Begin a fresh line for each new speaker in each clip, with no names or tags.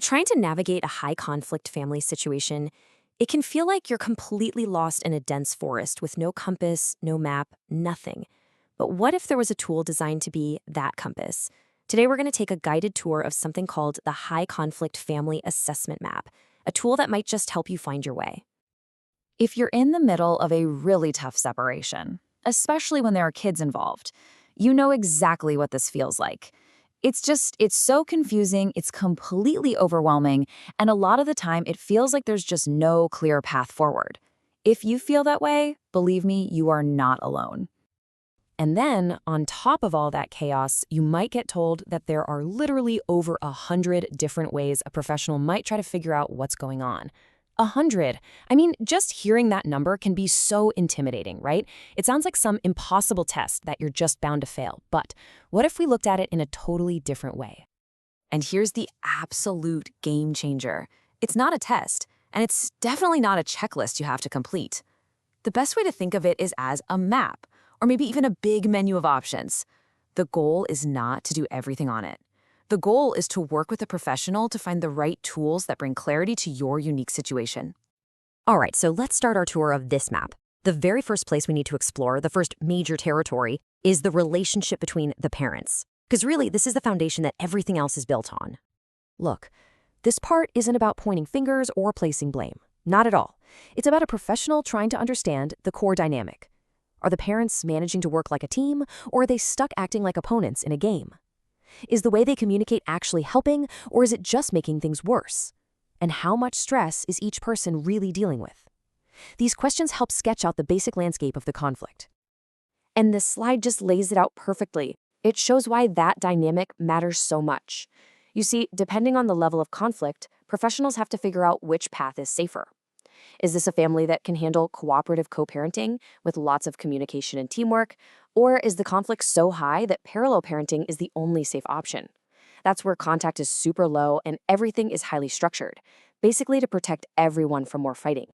Trying to navigate a high conflict family situation, it can feel like you're completely lost in a dense forest with no compass, no map, nothing. But what if there was a tool designed to be that compass? Today, we're going to take a guided tour of something called the High Conflict Family Assessment Map, a tool that might just help you find your way.
If you're in the middle of a really tough separation, especially when there are kids involved, you know exactly what this feels like. It's so confusing, it's completely overwhelming, and a lot of the time it feels like there's just no clear path forward. If you feel that way, believe me, you are not alone.
And then, on top of all that chaos, you might get told that there are literally over 100 different ways a professional might try to figure out what's going on. 100. I mean, just hearing that number can be so intimidating, right? It sounds like some impossible test that you're just bound to fail. But what if we looked at it in a totally different way? And here's the absolute game changer. It's not a test, and it's definitely not a checklist you have to complete. The best way to think of it is as a map, or maybe even a big menu of options. The goal is not to do everything on it. The goal is to work with a professional to find the right tools that bring clarity to your unique situation. All right, so let's start our tour of this map. The very first place we need to explore, the first major territory, is the relationship between the parents. Because really, this is the foundation that everything else is built on. Look, this part isn't about pointing fingers or placing blame. Not at all. It's about a professional trying to understand the core dynamic. Are the parents managing to work like a team, or are they stuck acting like opponents in a game? Is the way they communicate actually helping, or is it just making things worse? And how much stress is each person really dealing with? These questions help sketch out the basic landscape of the conflict. And this slide just lays it out perfectly. It shows why that dynamic matters so much. You see, depending on the level of conflict, professionals have to figure out which path is safer. Is this a family that can handle cooperative co-parenting with lots of communication and teamwork? Or is the conflict so high that parallel parenting is the only safe option? That's where contact is super low and everything is highly structured, basically to protect everyone from more fighting.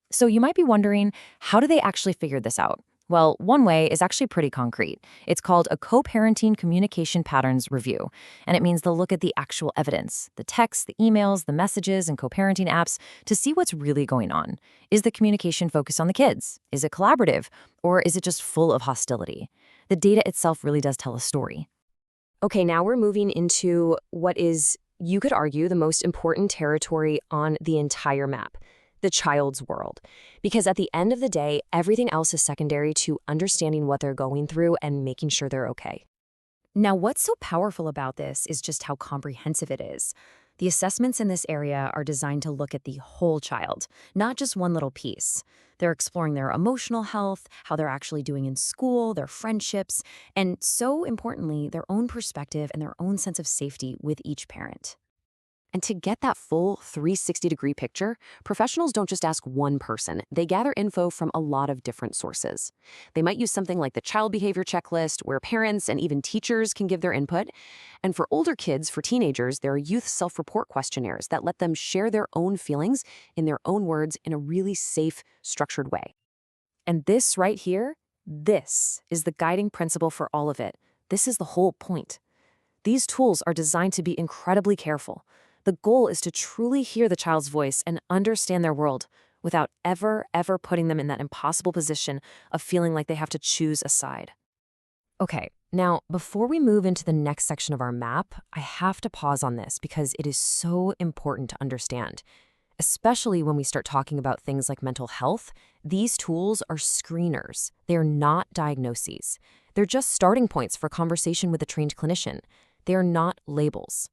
So you might be wondering, how do they actually figure this out? Well, one way is actually pretty concrete. It's called a co-parenting communication patterns review, and it means they'll look at the actual evidence, the texts, the emails, the messages, and co-parenting apps to see what's really going on. Is the communication focused on the kids? Is it collaborative? Or is it just full of hostility? The data itself really does tell a story. Okay, now we're moving into what is, you could argue, the most important territory on the entire map. The child's world. Because at the end of the day, everything else is secondary to understanding what they're going through and making sure they're okay. Now, what's so powerful about this is just how comprehensive it is. The assessments in this area are designed to look at the whole child, not just one little piece. They're exploring their emotional health, how they're actually doing in school, their friendships, and so importantly, their own perspective and their own sense of safety with each parent. And to get that full 360-degree picture, professionals don't just ask one person. They gather info from a lot of different sources. They might use something like the child behavior checklist, where parents and even teachers can give their input. And for older kids, for teenagers, there are youth self-report questionnaires that let them share their own feelings in their own words in a really safe, structured way. And this right here, this is the guiding principle for all of it. This is the whole point. These tools are designed to be incredibly careful. The goal is to truly hear the child's voice and understand their world without ever putting them in that impossible position of feeling like they have to choose a side. Okay, now before we move into the next section of our map, I have to pause on this because it is so important to understand. Especially when we start talking about things like mental health, these tools are screeners. They are not diagnoses. They're just starting points for conversation with a trained clinician. They are not labels.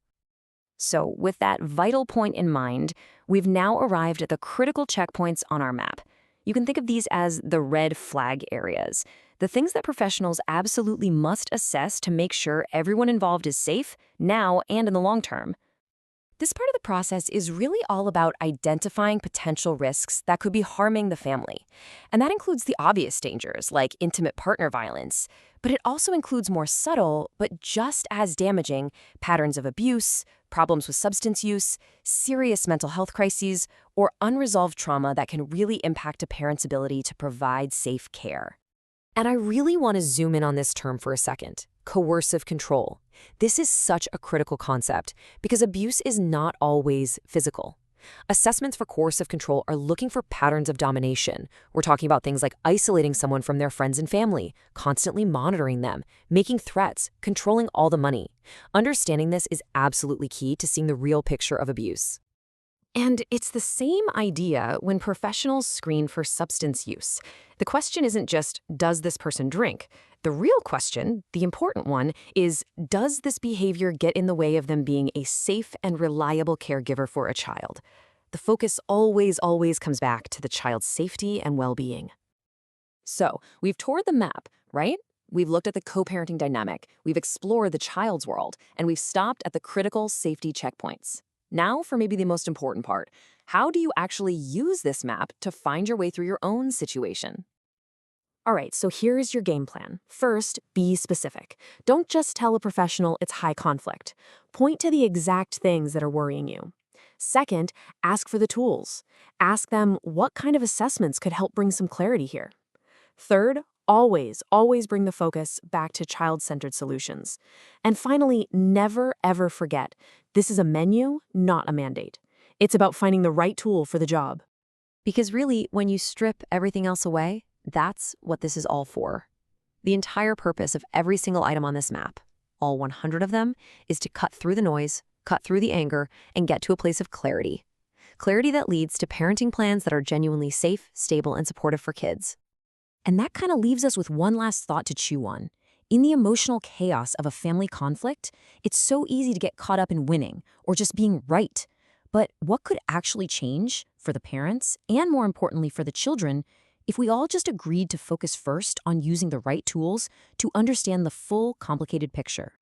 So with that vital point in mind, we've now arrived at the critical checkpoints on our map. You can think of these as the red flag areas, the things that professionals absolutely must assess to make sure everyone involved is safe now and in the long term. This part of the process is really all about identifying potential risks that could be harming the family. And that includes the obvious dangers, like intimate partner violence. But it also includes more subtle, but just as damaging, patterns of abuse, problems with substance use, serious mental health crises, or unresolved trauma that can really impact a parent's ability to provide safe care. And I really want to zoom in on this term for a second. Coercive control. This is such a critical concept because abuse is not always physical. Assessments for coercive control are looking for patterns of domination. We're talking about things like isolating someone from their friends and family, constantly monitoring them, making threats, controlling all the money. Understanding this is absolutely key to seeing the real picture of abuse. And it's the same idea when professionals screen for substance use. The question isn't just, does this person drink? The real question, the important one, is, does this behavior get in the way of them being a safe and reliable caregiver for a child? The focus always comes back to the child's safety and well-being. So, we've toured the map, right? We've looked at the co-parenting dynamic, we've explored the child's world, and we've stopped at the critical safety checkpoints. Now for maybe the most important part. How do you actually use this map to find your way through your own situation? All right, so here's your game plan. First, be specific. Don't just tell a professional it's high conflict. Point to the exact things that are worrying you. Second, ask for the tools. Ask them what kind of assessments could help bring some clarity here. Third, always bring the focus back to child-centered solutions. And finally, never ever forget, this is a menu, not a mandate. It's about finding the right tool for the job. Because really, when you strip everything else away, that's what this is all for. The entire purpose of every single item on this map, all 100 of them, is to cut through the noise, cut through the anger, and get to a place of clarity. Clarity that leads to parenting plans that are genuinely safe, stable, and supportive for kids. And that kind of leaves us with one last thought to chew on. In the emotional chaos of a family conflict, it's so easy to get caught up in winning or just being right. But what could actually change for the parents, and more importantly for the children, if we all just agreed to focus first on using the right tools to understand the full, complicated picture?